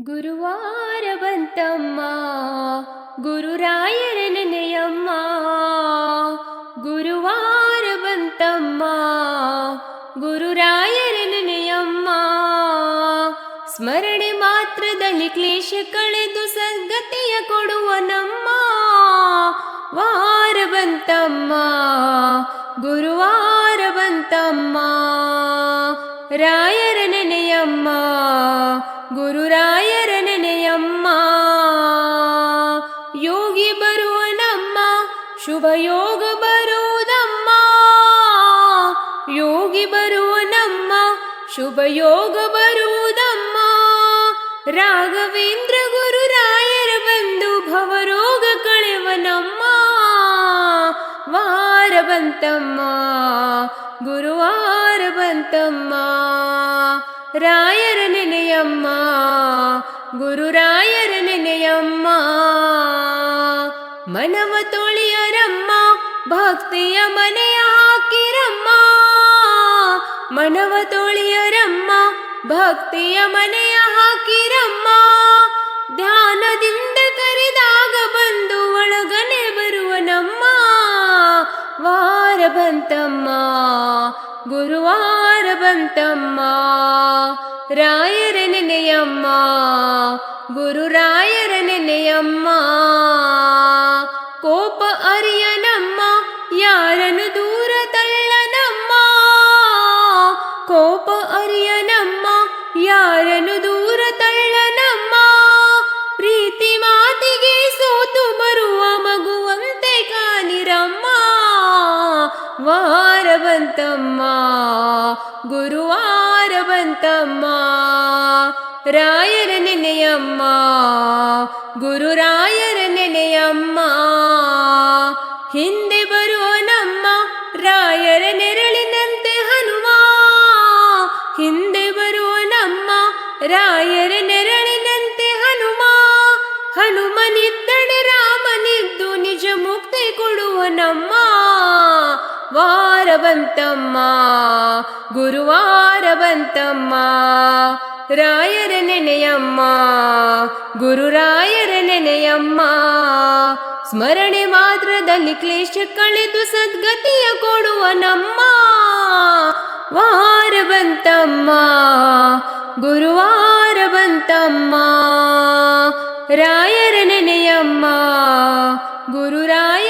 ಗುರುವಾರ ಬಂತಮ್ಮ ಗುರುರಾಯರ ನೆನೆಯಮ್ಮ. ಗುರುವಾರ ಬಂತಮ್ಮ ಗುರುರಾಯರ ನೆನೆಯಮ್ಮ. ಸ್ಮರಣೆ ಮಾತ್ರದಲ್ಲಿ ಕ್ಲೇಶ ಕಳೆದು ಸದ್ಗತಿಯ ಕೊಡುವ ನಮ್ಮ ವಾರ ಬಂತಮ್ಮ ಗುರುವಾರ ಬಂತಮ್ಮ. ರಾಯರ ನೆನೆಯಮ್ಮ ಗುರುರಾಯರ ನೆನೆಯಮ್ಮ. ಯೋಗಿ ಬರುವನಮ್ಮ ಶುಭ ಯೋಗ ಬರುವುದಮ್ಮ. ಯೋಗಿ ಬರುವನಮ್ಮ ಶುಭ ಯೋಗ ಬರುವುದಮ್ಮ. ರಾಘವೇಂದ್ರ ಗುರುರಾಯರ ಬಂದು ಭವರೋಗ ಕಳೆವನಮ್ಮ. ವಾರ ಬಂತಮ್ಮ ಗುರುವಾರ ಬಂತಮ್ಮ. ರಾಯರ ನೆನೆಯಮ್ಮ ಗುರುರಾಯರ ನೆನೆಯಮ್ಮ. ಮನವ ತೊಳೆಯರಮ್ಮ ಭಕ್ತಿಯ ಮನೆಯ ಹಾಕಿರಮ್ಮ. ಮನವ ತೊಳೆಯರಮ್ಮ ಭಕ್ತಿಯ ಮನೆಯ ಹಾಕಿರಮ್ಮ. ಧ್ಯಾನದಿಂದ ಕರೆದಾಗ ಬಂದು ಒಳಗನೆ ಬರುವನಮ್ಮ. ವಾರ ಬಂತಮ್ಮ ಗುರುವಾರ ಬಂತಮ್ಮ. ರಾಯರ ನೆನೆಯಮ್ಮ ಗುರುರಾಯರ ನೆನೆಯಮ್ಮ. ಕೋಪ ಅರಿಯನಮ್ಮ ಯಾರನ್ನು ದೂರ ತಳ್ಳನಮ್ಮ. ಕೋಪ ಅರಿಯನಮ್ಮ ಯಾರನ್ನು ದೂರ ತಳ್ಳನಮ್ಮ. ಪ್ರೀತಿ ಮಾತಿಗೆ ಸೋತು ಬರುವ ಮಗುವಂತೆ ಕಾಣಿರಮ್ಮ. ವಾರ ಬಂತಮ್ಮ ಗುರುವಾರ ಬಂತಮ್ಮ. ರಾಯರ ನೆನೆಯಮ್ಮ ಗುರುರಾಯರ ನೆನೆಯಮ್ಮ. ಹಿಂದೆ ಬರುವನಮ್ಮ ರಾಯರ ನೆರಳಿನಂತೆ ಹನುಮ. ಹಿಂದೆ ಬರುವನಮ್ಮ ರಾಯರ ನೆರಳಿನಂತೆ ಹನುಮ. ಹನುಮನಿದ್ದಡೆ ರಾಮನಿದ್ದು ನಿಜ ಮುಕ್ತಿ ಕೊಡುವನಮ್ಮ. ವಾರ ಬಂತಮ್ಮ ಗುರುವಾರ ಬಂತಮ್ಮ. ರಾಯರ ನೆನೆಯಮ್ಮ ಗುರುರಾಯರ ನೆನೆಯಮ್ಮ. ಸ್ಮರಣೆ ಮಾತ್ರದಲ್ಲಿ ಕ್ಲೇಶ ಕಳೆದು ಸದ್ಗತಿಯ ಕೊಡುವ ನಮ್ಮ. ವಾರ ಬಂತಮ್ಮ ಗುರುವಾರ ಬಂತಮ್ಮ. ರಾಯರ ನೆನೆಯಮ್ಮ ಗುರುರಾಯ